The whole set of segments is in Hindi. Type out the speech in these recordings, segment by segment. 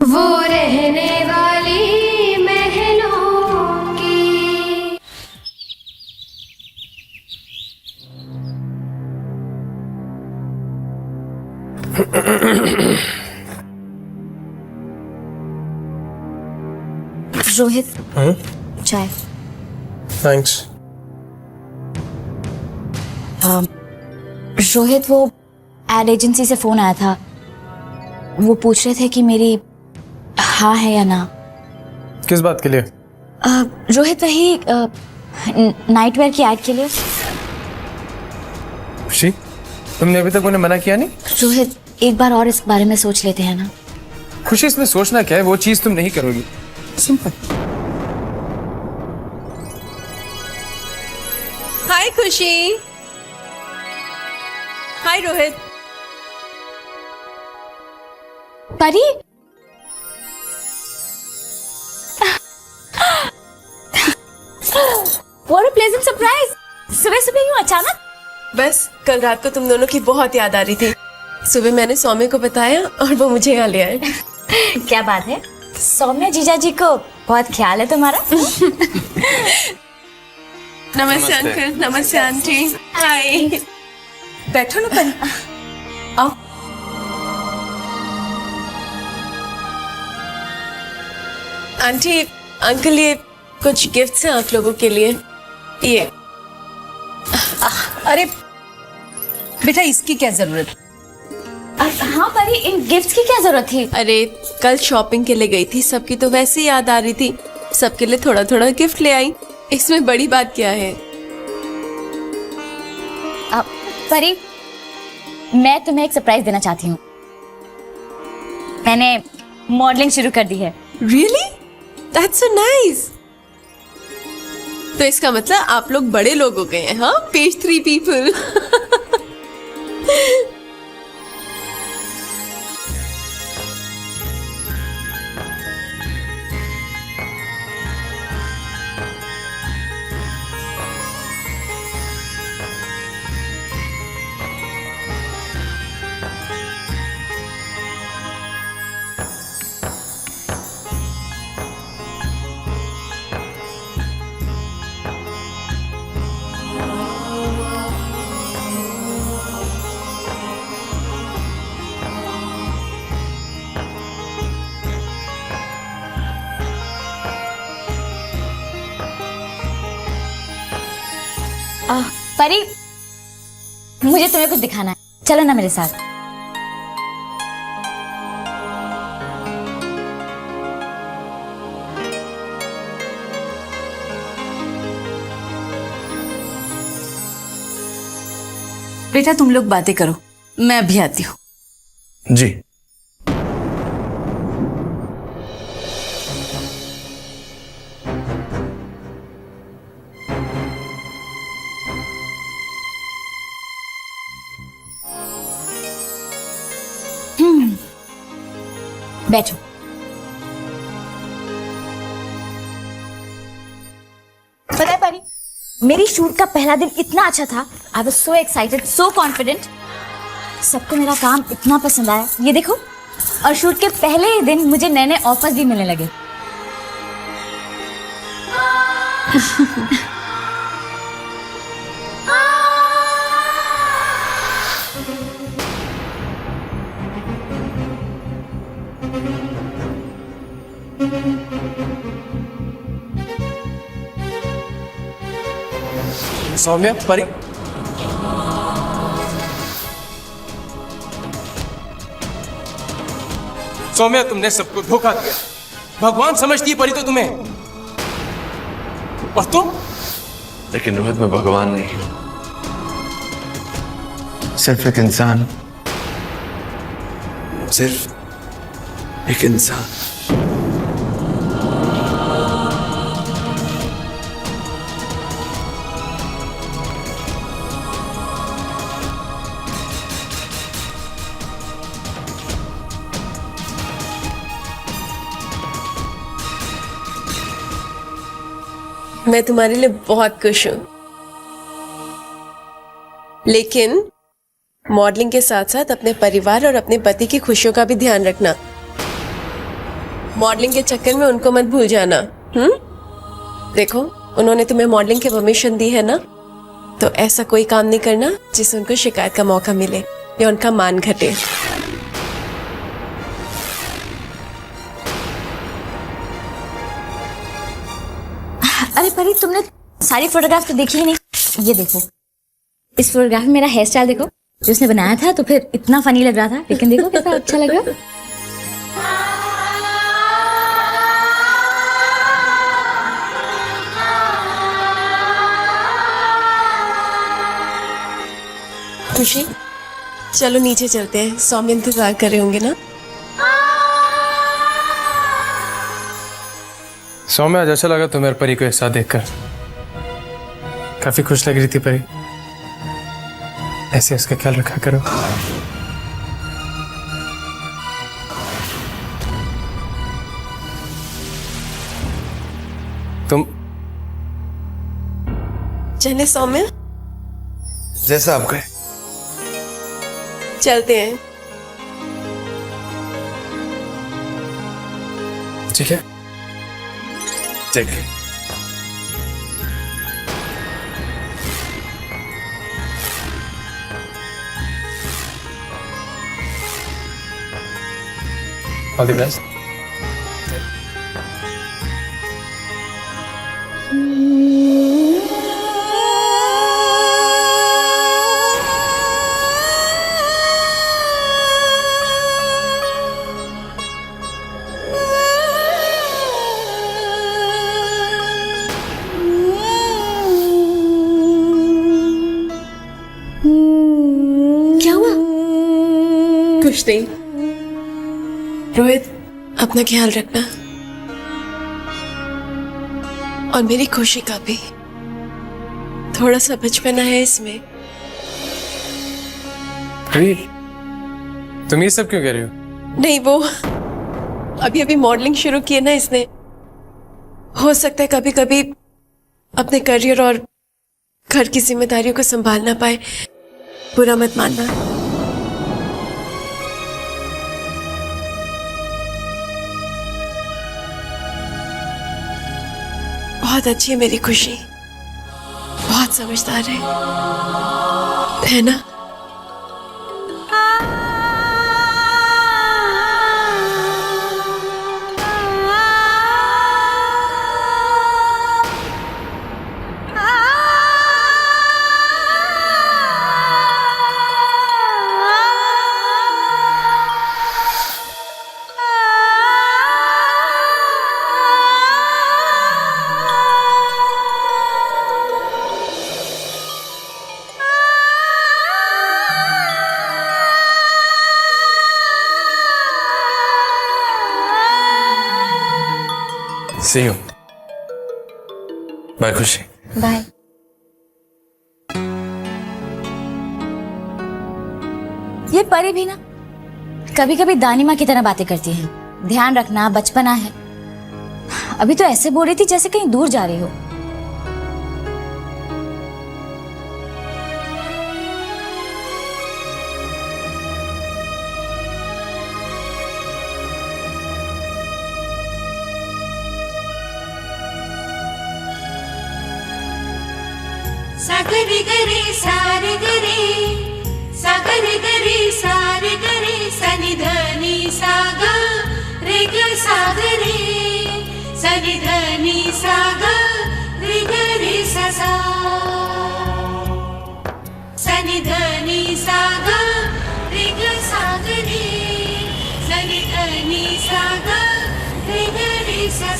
वो रहने वाली महलों की। रोहित, चाय। थैंक्स। रोहित, वो एड एजेंसी से फोन आया था। वो पूछ रहे थे कि मेरी हाँ है या ना। किस बात के लिए? रोहित, वही नाइट वेयर की एड के लिए। खुशी, तुमने अभी तक उन्हें मना किया नहीं? रोहित, एक बार और इस बारे में सोच लेते हैं ना। खुशी, इसमें सोचना क्या है? वो चीज तुम नहीं करोगी। सिंपल। हाय खुशी। हाय रोहित। परी, What a pleasant surprise! सुबह सुबह यूं अचानक? बस कल रात को तुम दोनों की बहुत याद आ रही थी। सुबह मैंने सौम्य को बताया और वो मुझे यहाँ ले आए। क्या बात है, सौम्य जीजा जी को बहुत ख्याल है तुम्हारा। नमस्ते अंकल। नमस्ते आंटी। हाय। बैठो ना परी। आओ। आंटी, अंकल, ये कुछ गिफ्ट्स हैं आप लोगों के लिए। ये। अरे बेटा, इसकी क्या जरूरत? हाँ परी, इन गिफ्ट्स की क्या जरूरत थी? अरे कल शॉपिंग के लिए गई थी, सबकी तो वैसे ही याद आ रही थी, सबके लिए थोड़ा थोड़ा गिफ्ट ले आई। इसमें बड़ी बात क्या है? परी, मैं तुम्हें एक सरप्राइज देना चाहती हूँ। मैंने मॉडलिंग शुरू कर दी है। Really? That's so nice. तो इसका मतलब आप लोग बड़े लोग हो गए हैं, हाँ? Page 3 people. परी, मुझे तुम्हें कुछ दिखाना है, चलो ना मेरे साथ। बेटा तुम लोग बातें करो, मैं अभी आती हूँ। जी। बैठो। पता है परी, मेरी शूट का पहला दिन इतना अच्छा था। I was so excited, so confident. सबको मेरा काम इतना पसंद आया, ये देखो। और शूट के पहले ही दिन मुझे नए नए ऑफर्स भी मिलने लगे। सौम्या, परी, सौम्या, तुमने सबको धोखा दिया। भगवान समझती है परी तो तुम्हें, और तुम? लेकिन रोहित, मैं भगवान नहीं हूं, सिर्फ एक इंसान, सिर्फ एक इंसान। मैं तुम्हारे लिए बहुत खुश हूं, लेकिन मॉडलिंग के साथ साथ अपने परिवार और अपने पति की खुशियों का भी ध्यान रखना। मॉडलिंग के चक्कर में उनको मत भूल जाना। देखो, उन्होंने तुम्हें मॉडलिंग की परमिशन दी है ना, तो ऐसा कोई काम नहीं करना जिससे उनको शिकायत का मौका मिले या उनका मान घटे। अरे परी, तुमने सारी फोटोग्राफ तो देखी ही नहीं। ये देखो, इस फोटोग्राफ में मेरा हेयर स्टाइल देखो, जो उसने बनाया था तो फिर इतना फनी लग रहा था, लेकिन देखो कितना अच्छा लग रहा। खुशी, चलो नीचे चलते हैं, सौम्य इंतजार कर रहे होंगे ना। सौम्य, आज अच्छा लगा तुम्हें और परी को एक साथ देखकर। काफी खुश लग रही थी परी। ऐसे उसका ख्याल रखा करो। तुम चले सौम्य, जैसा आप कहे। चलते हैं। ठीक है। ठीक है। All the best. क्या हुआ? कुछ नहीं। रोहित, अपना ख्याल रखना और मेरी खुशी का भी। थोड़ा सा बचपना है इसमें। परी, तुम ये सब क्यों कह रही हो? नहीं, वो अभी अभी मॉडलिंग शुरू की है ना इसने। हो सकता है कभी कभी अपने करियर और घर की जिम्मेदारियों को संभाल ना पाए। बुरा मत मानना। बहुत अच्छी है मेरी खुशी, बहुत समझदार है ना? See you. बाय खुशी। बाय। ये परी भी ना कभी कभी दानी माँ की तरह बातें करती है। ध्यान रखना, बचपना है। अभी तो ऐसे बोल रही थी जैसे कहीं दूर जा रही हो। सागरी गरी सारे गरी सागरी गरी सारे गरी सनि धनी साग रे ग सागरी सनि धनी साग रे गरी सा सनि धनी साग रे ग सागरी सनि धनी साग रे गरी सा।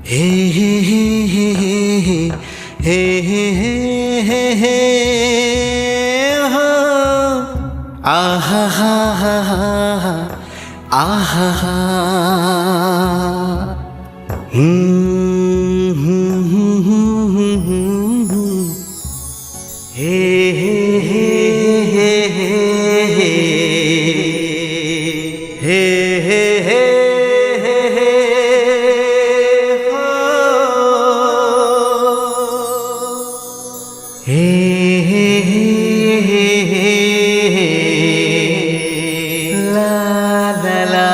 हे हे हे हे हे हे हे हे हे आहा हा हा हा आहा हा हम्म ला ला ला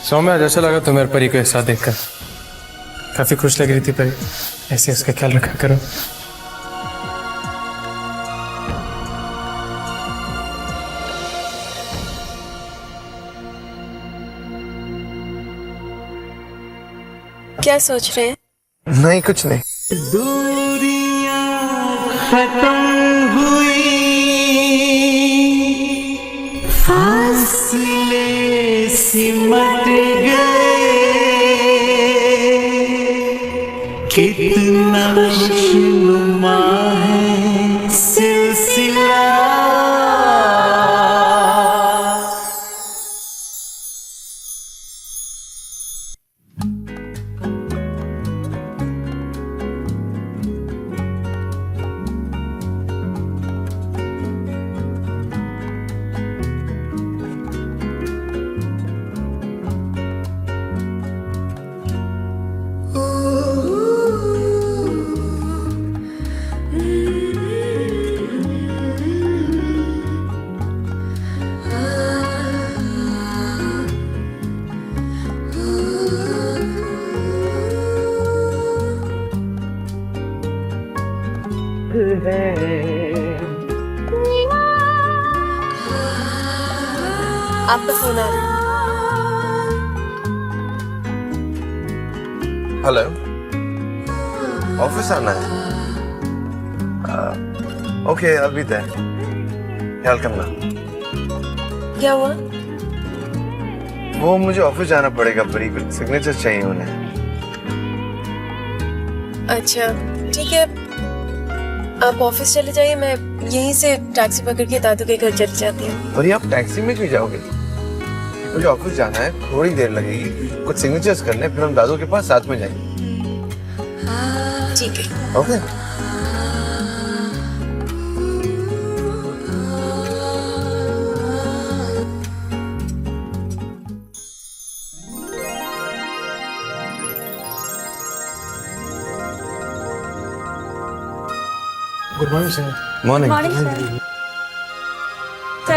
सौम्या, आज ऐसा लगा तुम्हें परी को एक साथ देखकर। काफी खुश लग रही थी परी। ऐसे उसका ख्याल रखा करो। क्या सोच रहे हैं? नहीं, कुछ नहीं। दूरियां खत्म हुई, फासले सिमट गए, कितना खुशनुमा है सिलसिला। आपका फोन आ रहा है। हेलो, ऑफिस आना है? Okay, I'll be there. ख्याल करना। क्या हुआ? वो मुझे ऑफिस जाना पड़ेगा, परी को सिग्नेचर चाहिए उन्हें। अच्छा ठीक है, आप ऑफिस चले जाइए, मैं यहीं से टैक्सी पकड़ के दादू के घर चली जाती हूँ। परी, आप टैक्सी में क्यों जाओगे? मुझे ऑफिस जाना है, थोड़ी देर लगेगी, कुछ सिग्नेचर्स करने, फिर हम दादू के पास साथ में जाएंगे। ठीक है। Okay. Good morning sir. Morning.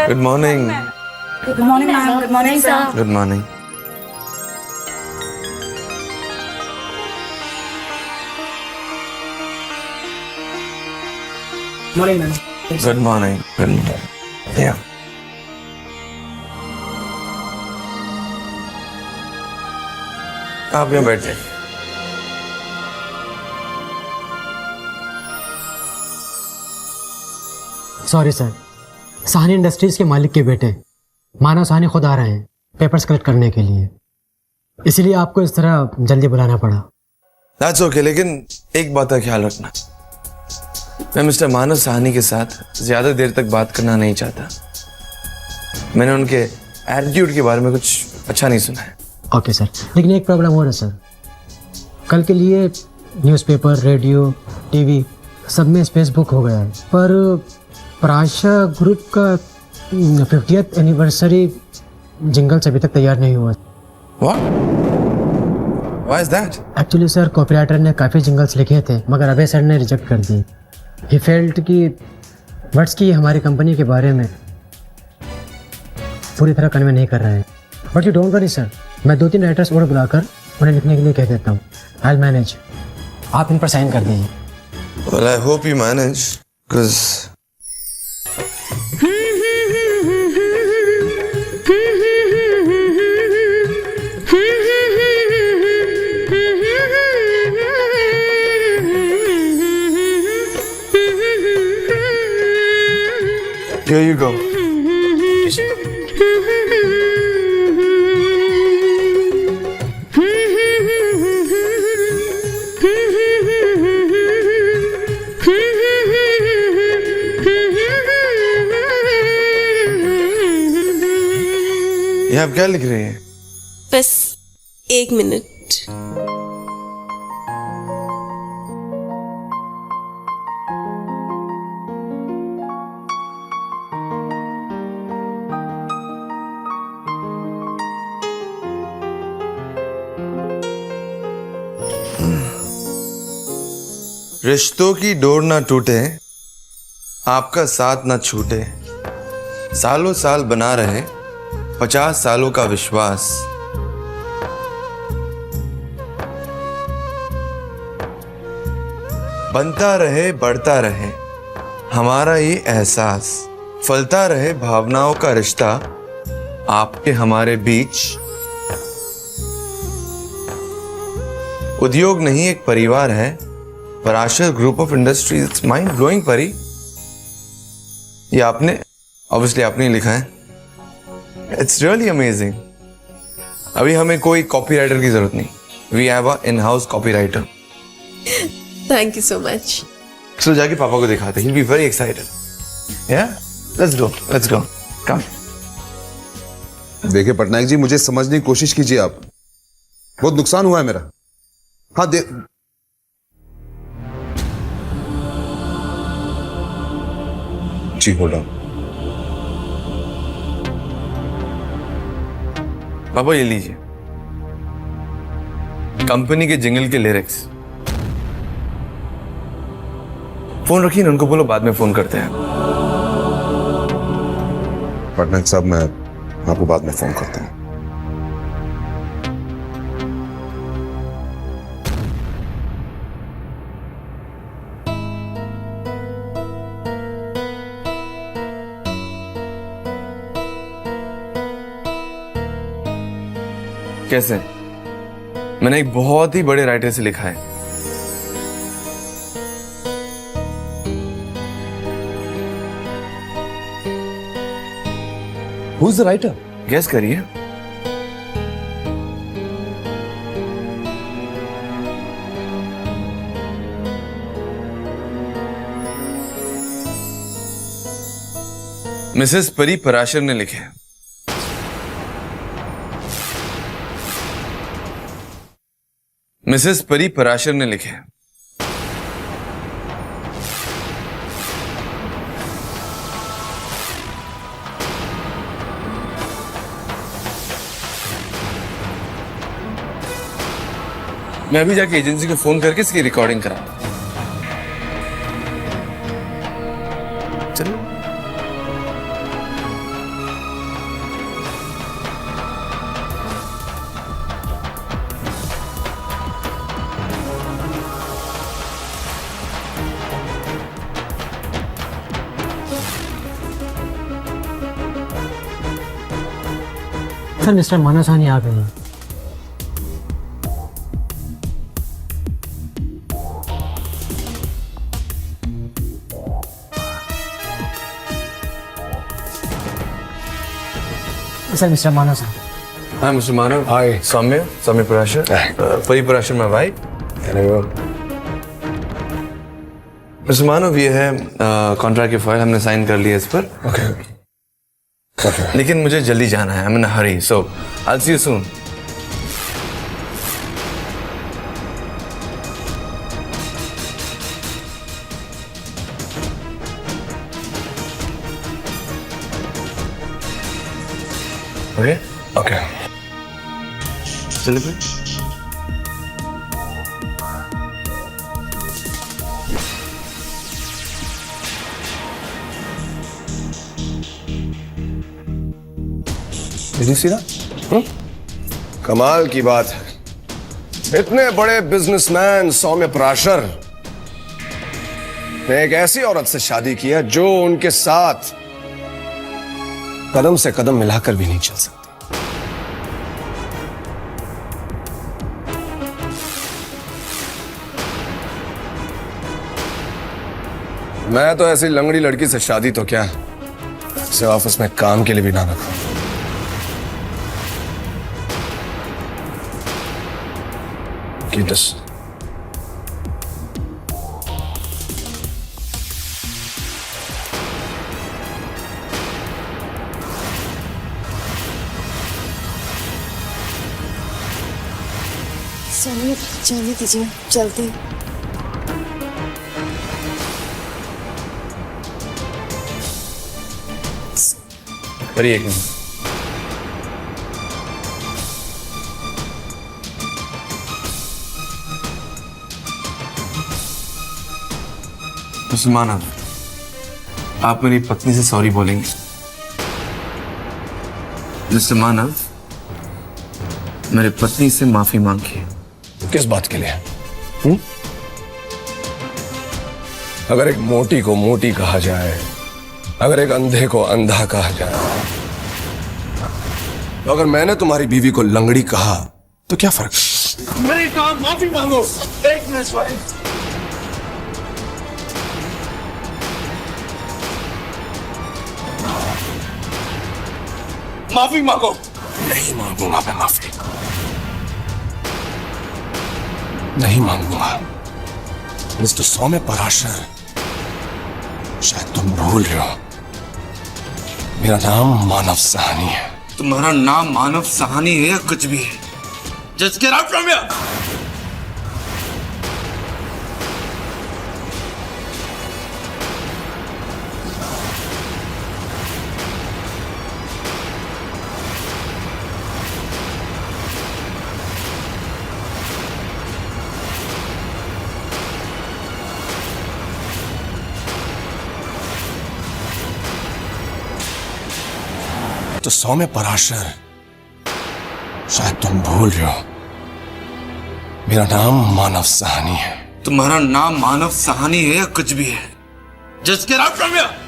Good morning. Good morning ma'am. Good morning sir. Good morning. Morning ma'am. Good morning. Good morning. या आप यहाँ बैठ जाइए। सॉरी सर, साहनी इंडस्ट्रीज के मालिक के बेटे मानव साहनी खुद आ रहे हैं पेपर्स कलेक्ट करने के लिए, इसीलिए आपको इस तरह जल्दी बुलाना पड़ा। दैट्स ओके, लेकिन एक बात का ख्याल रखना, मैं मिस्टर मानव साहनी के साथ ज्यादा देर तक बात करना नहीं चाहता। मैंने उनके एटीट्यूड के बारे में कुछ अच्छा नहीं सुना है। ओके सर, लेकिन एक प्रॉब्लम हो रहा है सर, कल के लिए न्यूज़पेपर, रेडियो, टीवी सब में स्पेस बुक हो गया है, पर प्राशा ग्रुप का 50th एनिवर्सरी जिंगल्स अभी तक तैयार नहीं हुआ। What? Why is that? Actually sir, copywriter ने काफ़ी जिंगल्स लिखे थे, मगर अभय सर ने रिजेक्ट कर दिए। ही फेल्ट कि वर्ड्स की हमारी कंपनी के बारे में पूरी तरह कन्वे नहीं कर रहे हैं। But you don't worry sir, मैं 2-3 राइटर्स और बुलाकर उन्हें लिखने के लिए कह देता हूँ। आई विल मैनेज, आप इन पर साइन कर दीजिए। Well, I hope you manage, because Here you go. ये आप क्या लिख रही हैं? बस 1 मिनट। रिश्तों की डोर ना टूटे, आपका साथ ना छूटे, सालों साल बना रहे 50 सालों का विश्वास। बनता रहे बढ़ता रहे हमारा ये एहसास, फलता रहे भावनाओं का रिश्ता आपके हमारे बीच। उद्योग नहीं एक परिवार है, Parashar group of industries. It's mind blowing Pari. ये आपने ऑब्वियसली आपने ही लिखा है। It's really amazing. अभी हमें कोई कॉपीराइटर की जरूरत नहीं। We have a in house copywriter. Thank you so much. चलो जाके पापा को दिखाते, he will be very excited. Yeah let's go come. देखिए पटनायक जी, मुझे समझने की कोशिश कीजिए आप। बहुत नुकसान हुआ है मेरा। हाँ जी होल्ड ऑन। पापा ये लीजिए, कंपनी के जिंगल के लिरिक्स। फोन रखिए ना, उनको बोलो बाद में फोन करते हैं। पटनायक साहब, मैं आपको बाद में फोन करता हूँ। कैसे? मैंने एक बहुत ही बड़े राइटर से लिखा है। Who's the writer? गेस करिए। मिसेस परी पराशर ने लिखे। मिसेस परी पराशर ने लिखे। मैं अभी जाके एजेंसी को फोन करके इसकी रिकॉर्डिंग करा। चलो सर, मिस्टर मानस साहनी आ गए हैं। सर, मिस्टर मानस साहब। हाय मिस्टर मानव। हाय सौम्य पराशर। परी पराशर माय वाइफ। मिस्टर मानव, ये है कॉन्ट्रैक्ट की फाइल, हमने साइन कर लिया इस पर। ओके। लेकिन मुझे जल्दी जाना है। I am in a Hari, so I will see you soon. Okay okay. चलिए फिर। कमाल की बात है, इतने बड़े बिजनेसमैन सौम्य पराशर ने एक ऐसी औरत से शादी किया जो उनके साथ कदम से कदम मिलाकर भी नहीं चल सकती। मैं तो ऐसी लंगड़ी लड़की से शादी तो क्या, इसे ऑफिस में काम के लिए भी ना रखो। Keep this. चलिए जाने दीजिए, चलते हैं। परी एक मिनट। मानव, आप मेरी पत्नी से सॉरी बोलेंगे। मिस्टर मानव, मेरी पत्नी से माफी मांगिए। किस बात के लिए? अगर एक मोटी को मोटी कहा जाए, अगर एक अंधे को अंधा कहा जाए, तो अगर मैंने तुम्हारी बीवी को लंगड़ी कहा तो क्या फर्क? मेरी काम माफी मांगो। एक मिनट। माफी मांगो। नहीं मांगूंगा मैं माफी, नहीं मांगूंगा। मिस्टर सौम्य पराशर, शायद तुम भूल रहे हो, मेरा नाम मानव साहनी है। तुम्हारा नाम मानव साहनी है या कुछ भी है? Just get out from here. तो सौम्य पराशर, शायद तुम भूल रहे हो, मेरा नाम मानव साहनी है। तुम्हारा नाम मानव साहनी है या कुछ भी है? Just get out from here.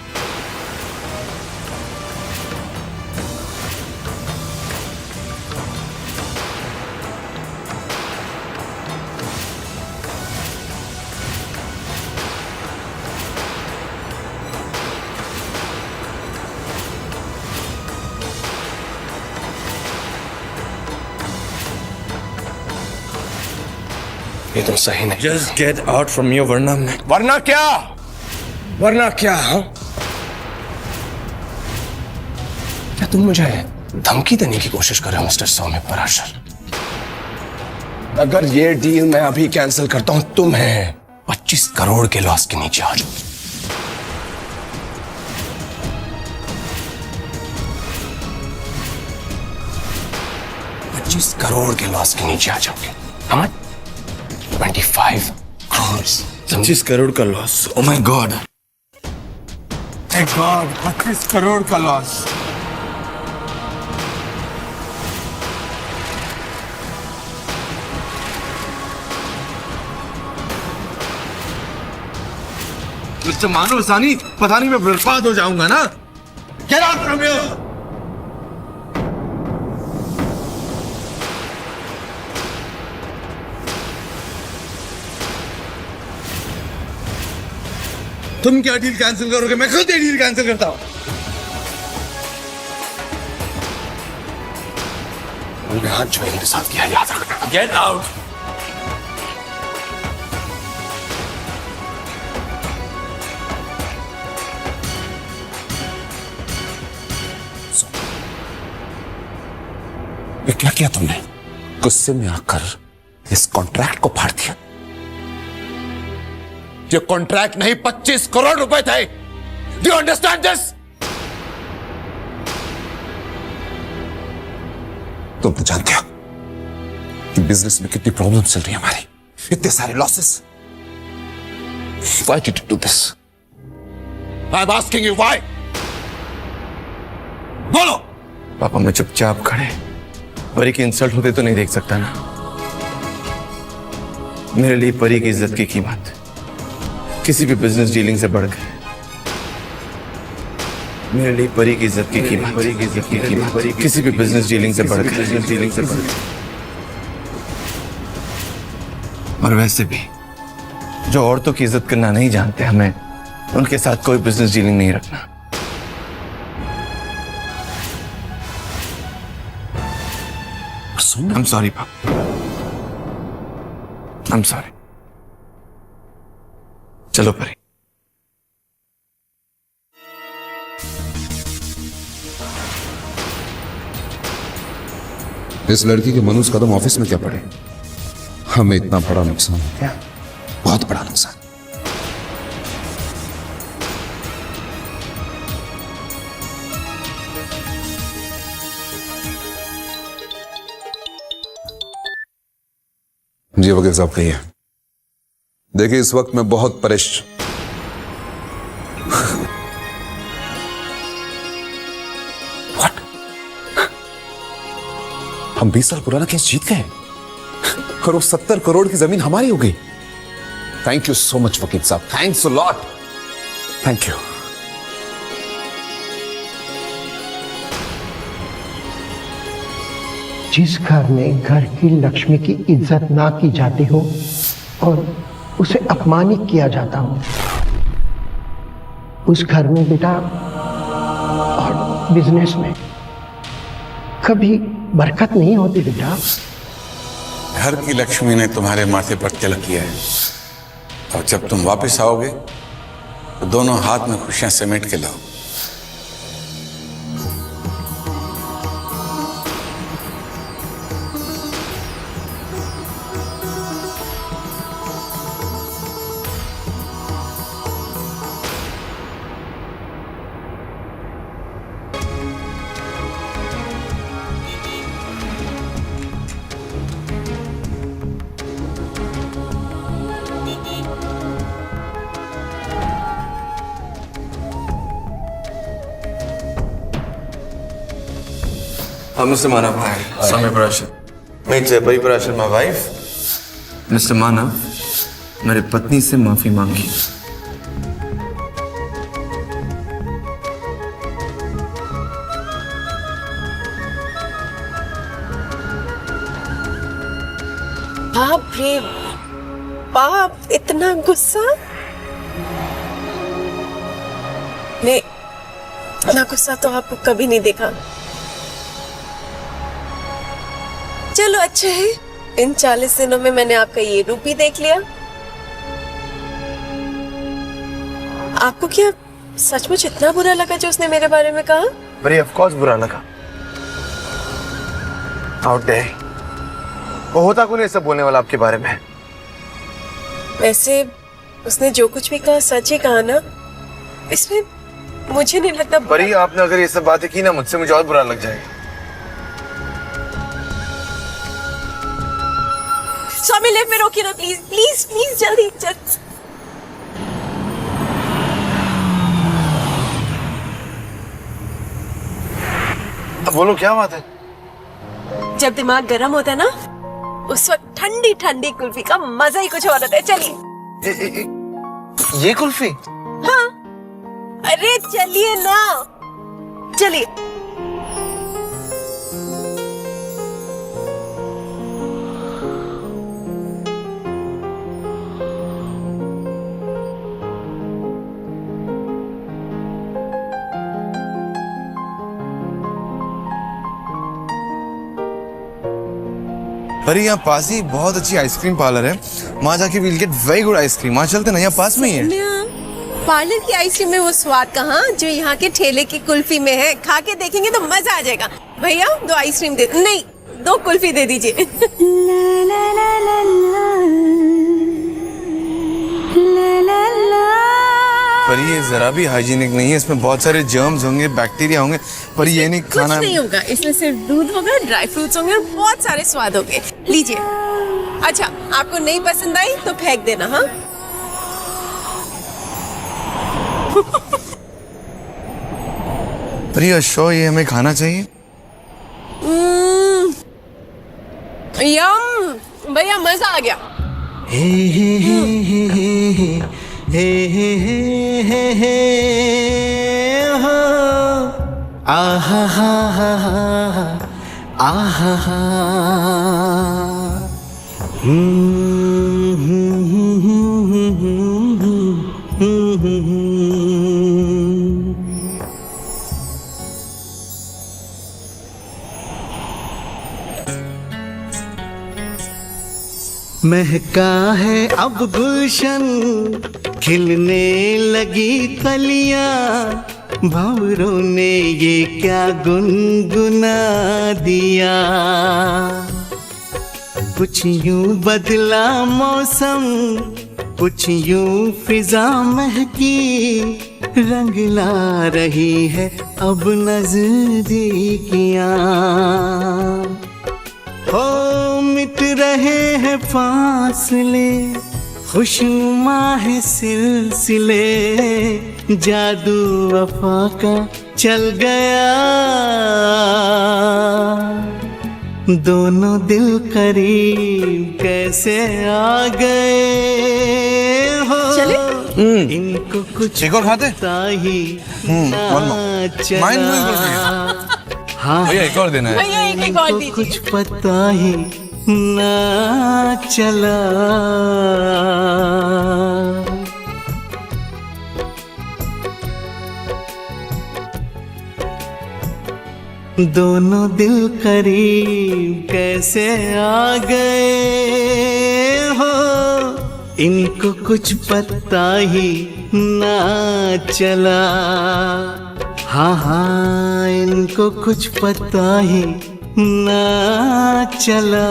ये तो सही नहीं। Just get out from your वरना मैं। वरना क्या? वरना क्या? हाँ, क्या तुम मुझे धमकी देने की कोशिश कर रहे हो मिस्टर सौम्य पराशर? अगर ये डील मैं अभी कैंसिल करता हूं, तुम्हें 25 करोड़ के लॉस के नीचे आ जाओ। 25 करोड़ के लॉस के नीचे आ जाओगे। हाँ, 25 करोड़। 25 करोड़ का loss. Oh my God. 25 crore का लॉस। मिस्टर मानव सानी, पता नहीं मैं बर्बाद हो जाऊंगा ना। Get out from here. तुम क्या डील कैंसिल करोगे? मैं खुद ही डील कैंसिल करता हूं। उनके हाथ जो इनके साथ किया, याद रखना। Get out. ये क्या किया तुमने? गुस्से में आकर इस कॉन्ट्रैक्ट को फाड़ दिया। ये कॉन्ट्रैक्ट नहीं, 25 करोड़ रुपए थे। Do you understand this? तुम तो जानते हो कि बिजनेस में कितनी प्रॉब्लम चल रही है हमारी, इतने सारे losses. Why did you do this? I'm asking you why? बोलो। पापा, मैं चुपचाप खड़े परी की इंसल्ट होते तो नहीं देख सकता ना। मेरे लिए परी की इज्जत की कीमत किसी भी बिजनेस डीलिंग से बढ़ गई। मेरे लिए परी की इज्जत की कीमत किसी भी बिजनेस डीलिंग से बढ़ गई। और वैसे भी जो औरतों की इज्जत करना नहीं जानते, हमें उनके साथ कोई बिजनेस डीलिंग नहीं रखना। सौम्या। I'm sorry, पापा। I'm sorry। चलो परी। इस लड़की के मनुष्य कदम ऑफिस में क्या पड़े? हमें इतना बड़ा नुकसान हो गया, बहुत बड़ा नुकसान। जी वकील साहब कहिए। देखिए इस वक्त मैं बहुत परेशान। हम 20 साल पुराना केस जीत गए और वो 70 करोड़ की जमीन हमारी हो गई। थैंक यू सो मच वकील साहब, thanks a lot, thank you. जिस घर में घर की लक्ष्मी की इज्जत ना की जाती हो और उसे अपमानित किया जाता हो, उस घर में बेटा और बिजनेस में कभी बरकत नहीं होती बेटा। घर की लक्ष्मी ने तुम्हारे माथे पर तिलक किया है और जब तुम वापस आओगे तो दोनों हाथ में खुशियां समेट के लाओ। Mr. Manav, hi. Soumya Parashar. Meet Pari Parashar, my wife. Mr. Manav, मेरी पत्नी से माफी मांगी। बाप रे बाप, इतना गुस्सा? नहीं, इतना गुस्सा तो आपको कभी नहीं देखा। चलो अच्छा है, इन 40 दिनों में मैंने आपका ये रूप भी देख लिया। आपको क्या सचमुच इतना बुरा लगा जो उसने मेरे बारे में कहा? बड़ी ऑफ कोर्स बुरा लगा। आउट डे वो होता कौन है सब बोलने वाला आपके बारे में? वैसे उसने जो कुछ भी कहा सच ही कहा ना, इसमें मुझे नहीं लगता। बड़ी आपने अगर ये सब बातें की ना मुझसे, मुझे और बुरा लग जाएगा। स्वामी लेफ्ट में रोकिए ना प्लीज प्लीज प्लीज, जल्दी जल्दी। अब बोलो क्या बात है? जब दिमाग गर्म होता है ना, उस वक्त ठंडी ठंडी कुल्फी का मजा ही कुछ और होता है। चलिए। ये कुल्फी? हाँ, अरे चलिए ना, चलिए। अरे यहाँ पास ही बहुत अच्छी आइसक्रीम पार्लर है, वहाँ जाके will get very good ice cream. वहाँ चलते ना, यहाँ पास में ही है। पार्लर की आइसक्रीम में वो स्वाद कहाँ जो यहाँ के ठेले की कुल्फी में है। खा के देखेंगे तो मजा आ जाएगा। भैया 2 आइसक्रीम दे, नहीं 2 कुल्फी दे दीजिए। पर ये जरा भी हाइजीनिक नहीं है, इसमें बहुत सारे जर्म्स होंगे, बैक्टीरिया होंगे, पर ये नहीं खाना। कुछ नहीं होगा, इसमें सिर्फ दूध होगा, ड्राई फ्रूट्स होंगे और बहुत सारे स्वाद होंगे। लीजिए। अच्छा, आपको नहीं पसंद आई तो फेंक देना। हाँ पर ये शो, ये हमें खाना चाहिए। यम भैया, मजा आ गया। हे हे हे हे हे हे हे हे हा आहा हा हा हा आहा हा महका है अब गुलशन, खिलने लगी कलियां, भंवरों ने ये क्या गुनगुना दिया। कुछ यूं बदला मौसम, कुछ यूं फिजा महकी, रंग ला रही है अब नजदीकियां। हो मिट रहे हैं फासले, खुशनुमा है सिलसिले, जादू वफा का चल गया। दोनों दिल करीब कैसे आ गए हो। इनको कुछ एक और खाते? ही हाँ भैया एक और देना है। भैया एक और दीजिए। कुछ पता ही ना चला। दोनों दिल करीब कैसे आ गए हो, इनको कुछ पता ही ना चला। हाँ हाँ इनको कुछ पता ही ना चला।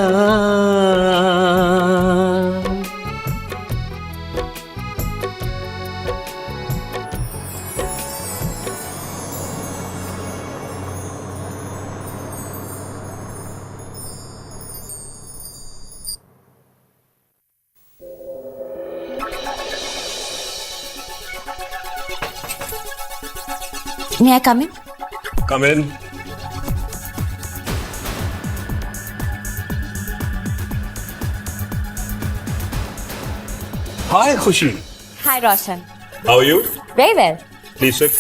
May I come in? Come in. Hi, Khushi. Hi, Roshan. How are you? Very well. Please sit.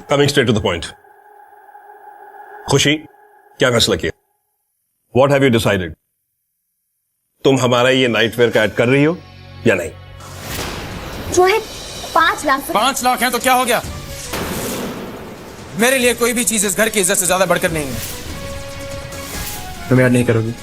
Coming straight to the point. Khushi, क्या फैसला किया? What have you decided? तुम हमारा ये नाइटवेयर का ऐड कर रही हो या नहीं? रोहित 5 लाख। 5 लाख है तो क्या हो गया? मेरे लिए कोई भी चीज इस घर की इज्जत से ज्यादा बढ़कर नहीं है। तुम ऐड नहीं करोगी?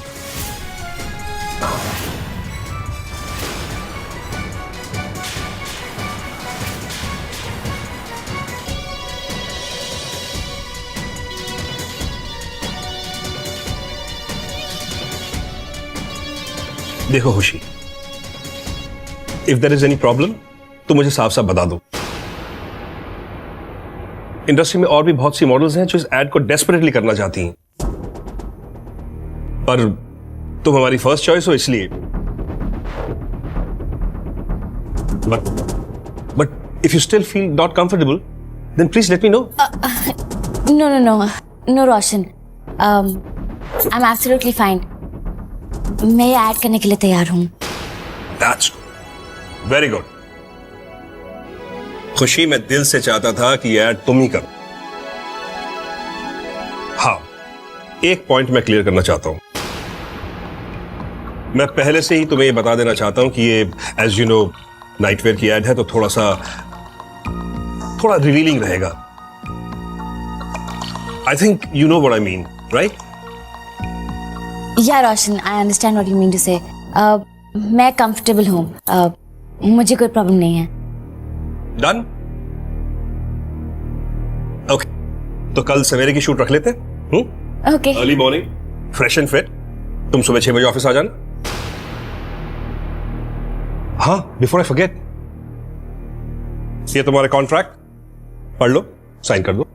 देखो Khushi, if there is any problem तो मुझे साफ साफ बता दो। इंडस्ट्री में और भी बहुत सी मॉडल्स हैं जो इस एड को डेस्परेटली करना चाहती हैं, पर तुम हमारी फर्स्ट चॉइस हो इसलिए। But if you still feel not comfortable then please let me know. No Roshan, I am absolutely fine. मैं ये ऐड करने के लिए तैयार हूँ। That's very good. खुशी, मैं दिल से चाहता था कि ये ऐड तुम ही करो। हाँ, एक पॉइंट मैं क्लियर करना चाहता हूं। मैं पहले से ही तुम्हें ये बता देना चाहता हूं कि ये एज यू नो नाइटवेयर की ऐड है तो थोड़ा रिवीलिंग रहेगा। I think you know what I mean, right? या Roshan, I understand what you mean to say. मैं कंफर्टेबल हूँ, मुझे कोई प्रॉब्लम नहीं है। डन? ओके, तो कल सवेरे की शूट रख लेते हैं। Okay. Early morning, fresh and fit. तुम सुबह 6 बजे ऑफिस आ जाना। हाँ, बिफोर आई फॉरगेट, ये तुम्हारा कॉन्ट्रैक्ट पढ़ लो, साइन कर दो।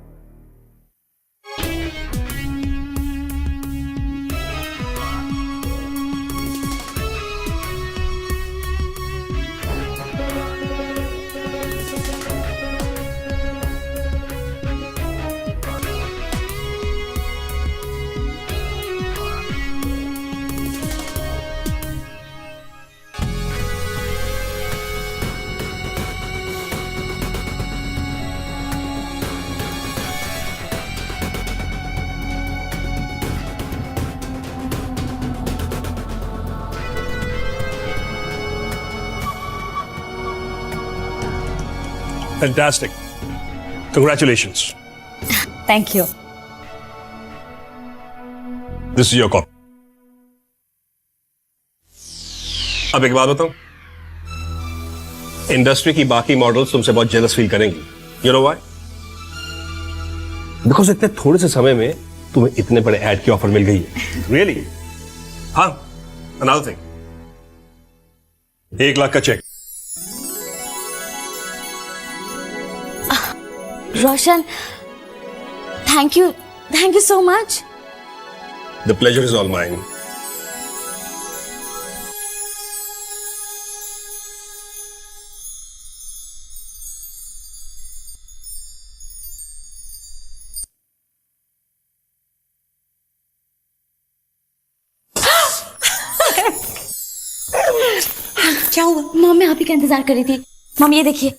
Fantastic. Congratulations. Thank you. This is your copy. अब एक बात बताऊं, इंडस्ट्री की बाकी मॉडल्स तुमसे बहुत जेलस फील करेंगी। You know why? Because इतने थोड़े से समय में तुम्हें इतने बड़े एड की ऑफर मिल गई है। Really? हाँ, another thing. 1 लाख का check. Roshan, thank you so much. The pleasure is all mine. क्या हुआ? मॉम, मैं आप ही का इंतजार कर रही थी। मॉम, ये देखिए,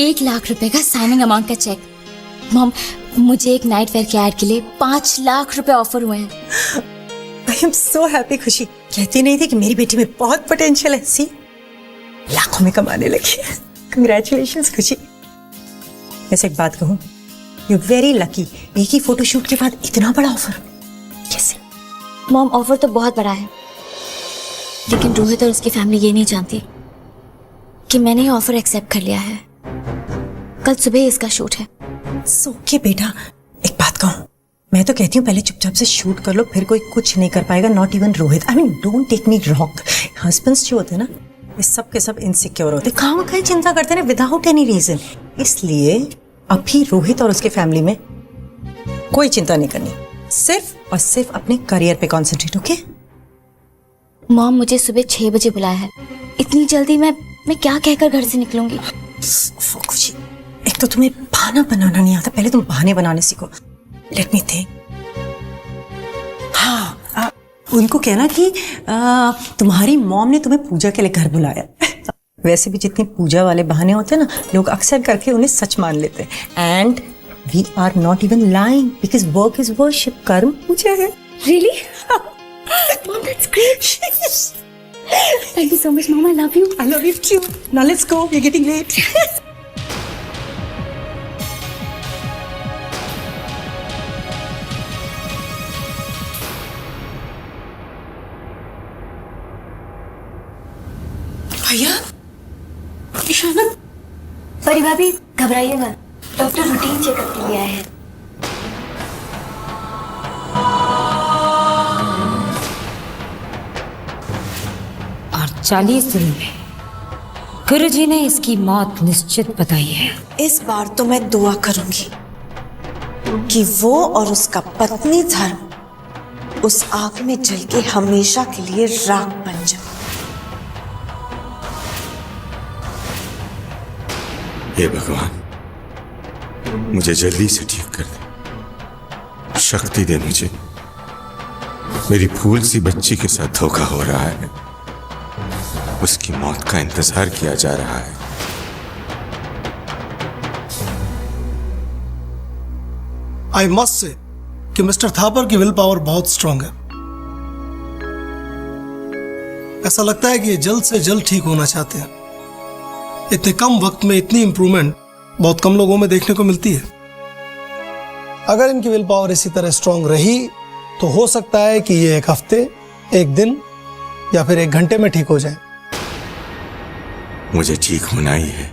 1 लाख रुपए का साइनिंग अमाउंट का चेक। मॉम, मुझे एक नाइट वेयर के ऐड के लिए 5 लाख रुपए ऑफर हुए हैं। I am so happy. खुशी कहती नहीं थी कि मेरी बेटी में बहुत पोटेंशियल है। सी, लाखों में कमाने लगी। कंग्रेचुलेशंस खुशी। वैसे एक बात कहूँ, यू वेरी लकी। एक ही फोटोशूट के बाद इतना बड़ा ऑफर कैसे? मॉम, ऑफर तो बहुत बड़ा है, लेकिन रोहित और उसकी फैमिली ये नहीं जानती कि मैंने ये ऑफर एक्सेप्ट कर लिया है। कल सुबह इसका शूट है। ओके बेटा, एक बात कहूँ, मैं तो कहती हूँ पहले चुपचाप से शूट कर लो, फिर कोई कुछ नहीं कर पाएगा, not even Rohit. I mean don't take me wrong, husbands जो होते हैं ना, ये सब के सब इनसिक्योर होते, कहाँ कहीं चिंता करते हैं विदाउट एनी रीजन। इसलिए अभी रोहित और उसके फैमिली में कोई चिंता नहीं करनी, सिर्फ और सिर्फ अपने करियर पे कॉन्सेंट्रेट। ओके मॉम, मुझे सुबह 6 बजे बुलाया है। इतनी जल्दी मैं क्या कहकर घर से निकलूंगी? खुशी, एक तो तुम्हें बहाना बनाना नहीं आता, पहले तुम बहाने बनाने सीखो। Let me think. हाँ, उनको कहना कि तुम्हारी मॉम ने तुम्हें पूजा के लिए घर बुलाया। वैसे भी जितने पूजा वाले बहाने होते हैं ना, लोग अक्सर करके उन्हें सच मान लेते हैं। And we are not even lying, because work is worship. कर्म पूजा है। Really? Mom, that's great. Thank you so much, Mom. I love you. I love you too. Now let's go. We're getting late. भैया, ईशाना। परी भाभी, घबराइए मत, डॉक्टर रूटीन चेकअप के लिए आए हैं। और 40 दिन में गुरुजी ने इसकी मौत निश्चित बताई है। इस बार तो मैं दुआ करूंगी कि वो और उसका पत्नी धर्म उस आग में जल के हमेशा के लिए राख बन जाए। हे भगवान, मुझे जल्दी से ठीक कर दे, शक्ति दे मुझे। मेरी फूल सी बच्ची के साथ धोखा हो रहा है, उसकी मौत का इंतजार किया जा रहा है। आई मस्ट से कि मिस्टर थापर की विल पावर बहुत स्ट्रांग है। ऐसा लगता है कि ये जल्द से जल्द ठीक होना चाहते हैं। इतने कम वक्त में इतनी इंप्रूवमेंट बहुत कम लोगों में देखने को मिलती है। अगर इनकी विल पावर इसी तरह स्ट्रांग रही तो हो सकता है कि ये 1 हफ्ते, 1 दिन या फिर 1 घंटे में ठीक हो जाए। मुझे ठीक होना ही है,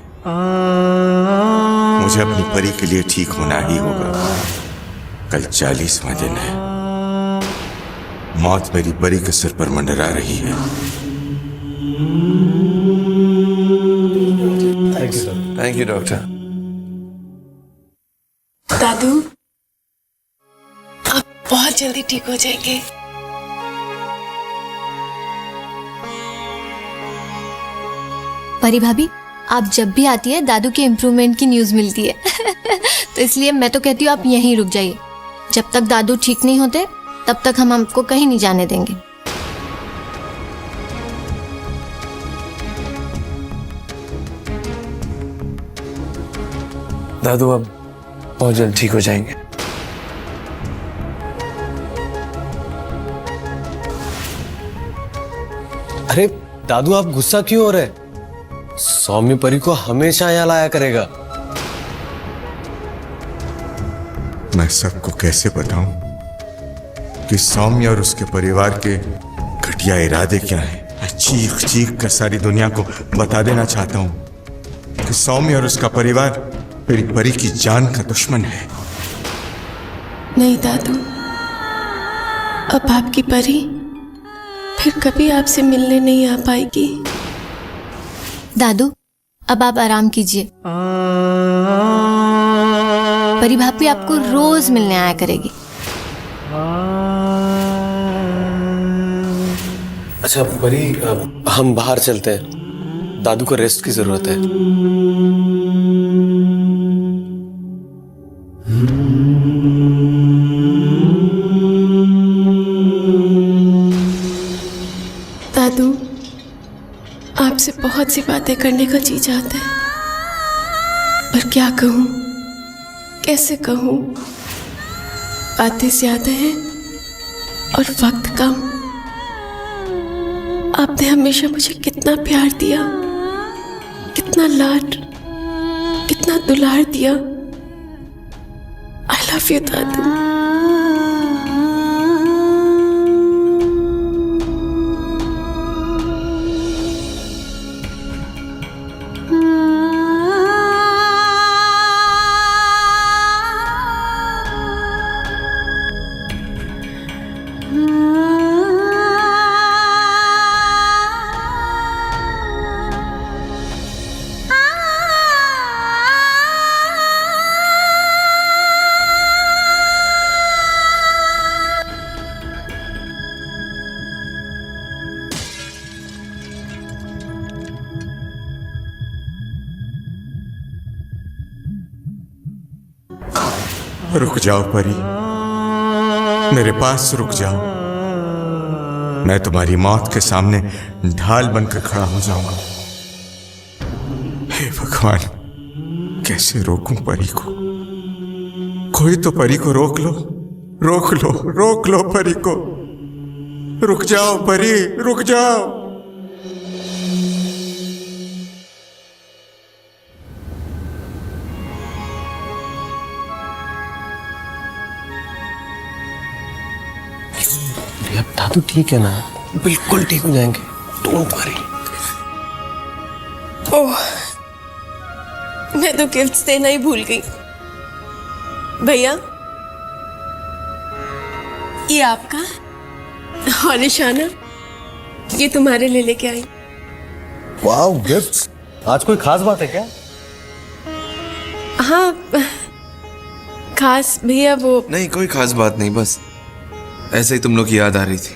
मुझे अपनी परी के लिए ठीक होना ही होगा। कल 40वां दिन है, मौत मेरी परी के सिर पर मंडरा रही है। Thank you doctor. दादू, आप बहुत जल्दी ठीक हो जाएंगे। परी भाभी, आप जब भी आती है दादू के इम्प्रूवमेंट की न्यूज़ मिलती है। तो इसलिए मैं तो कहती हूँ आप यहीं रुक जाइए। जब तक दादू ठीक नहीं होते तब तक हम आपको कहीं नहीं जाने देंगे। दादू अब बहुत जल्द ठीक हो जाएंगे। अरे दादू, आप गुस्सा क्यों हो रहे? सौम्य परी को हमेशा यहाँ लाया करेगा। मैं सबको कैसे बताऊं कि सौम्य और उसके परिवार के घटिया इरादे क्या हैं? मैं चीख चीख कर सारी दुनिया को बता देना चाहता हूं कि सौम्य और उसका परिवार मेरी परी की जान का दुश्मन है। नहीं दादू, अब आपकी परी फिर कभी आपसे मिलने नहीं आ पाएगी। दादू, अब आप आराम कीजिए। परी भाभी आपको रोज मिलने आया करेगी। अच्छा परी, हम बाहर चलते हैं, दादू को रेस्ट की जरूरत है। दादू, आपसे बहुत सी बातें करने का जी चाहता है, पर क्या कहूँ, कैसे कहूँ? बातें ज्यादा हैं और वक्त कम। आपने हमेशा मुझे कितना प्यार दिया, कितना लाड, कितना दुलार दिया। आई लव यू दादू। रुक जाओ परी, मेरे पास रुक जाओ। मैं तुम्हारी मौत के सामने ढाल बनकर खड़ा हो जाऊंगा। हे भगवान, कैसे रोकूं परी को? कोई तो परी को रोक लो, रोक लो, रोक लो परी को। रुक जाओ परी, रुक जाओ। अब दादू ठीक है ना? बिल्कुल ठीक हो जाएंगे, डोंट वरी। ओह, मैं तो गिफ्ट्स देना ही भूल गई। भैया, ये आपका, और इशाना ये तुम्हारे लिए लेके आई। Wow, gifts! आज कोई खास बात है क्या? हाँ, खास भैया वो नहीं, कोई खास बात नहीं, बस ऐसे ही तुम लोग की याद आ रही थी।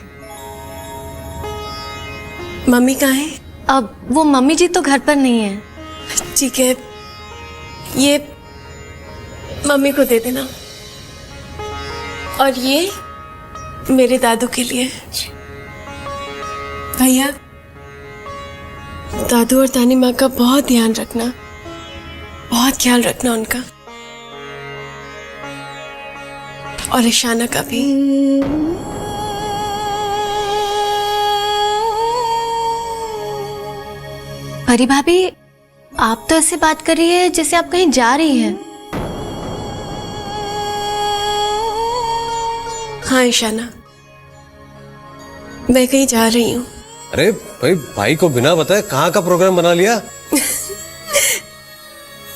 मम्मी कहाँ है? अब वो मम्मी जी तो घर पर नहीं है। ठीक है, ये मम्मी को दे देना, और ये मेरे दादू के लिए। भैया, दादू और तानी माँ का बहुत ध्यान रखना, बहुत ख्याल रखना उनका, और इशाना का भी। परी भाभी, आप तो ऐसे बात कर रही है जैसे आप कहीं जा रही हैं। हाँ इशाना, मैं कहीं जा रही हूँ। अरे भाई, भाई को बिना बताए कहाँ का प्रोग्राम बना लिया?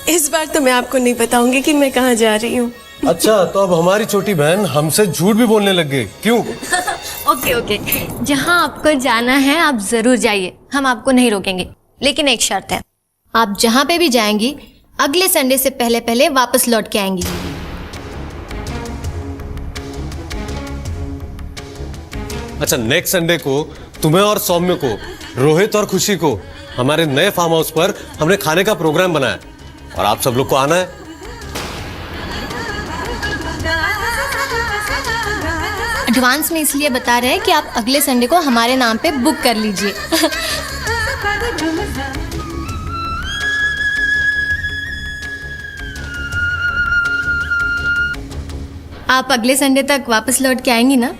इस बार तो मैं आपको नहीं बताऊंगी कि मैं कहाँ जा रही हूँ। अच्छा, तो अब हमारी छोटी बहन हमसे झूठ भी बोलने लग गई, क्यों? ओके ओके, जहाँ आपको जाना है आप जरूर जाइए, हम आपको नहीं रोकेंगे, लेकिन एक शर्त है, आप जहाँ पे भी जाएंगी अगले संडे से पहले पहले वापस लौट के आएंगी। अच्छा, नेक्स्ट संडे को तुम्हें और सौम्य को, रोहित और खुशी को हमारे नए फार्म हाउस पर हमने खाने का प्रोग्राम बनाया और आप सब लोग को आना है। एडवांस में इसलिए बता रहे हैं कि आप अगले संडे को हमारे नाम पे बुक कर लीजिए। आप अगले संडे तक वापस लौट के आएंगी ना?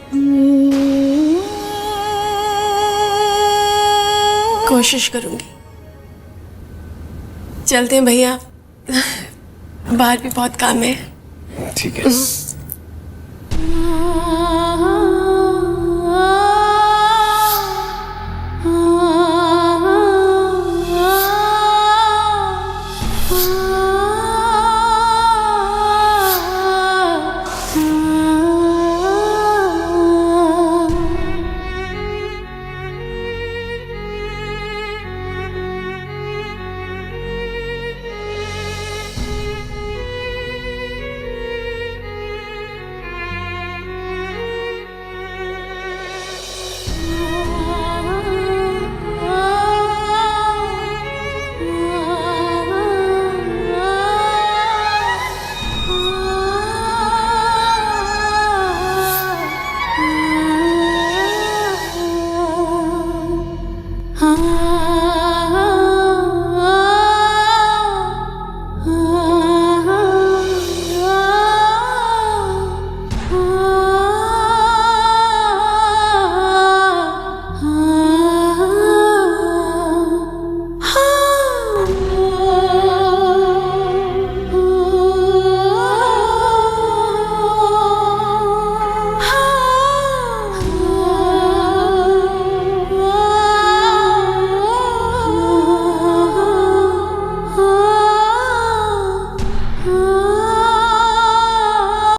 कोशिश करूंगी। चलते हैं भैया, बाहर भी बहुत काम है। ठीक है।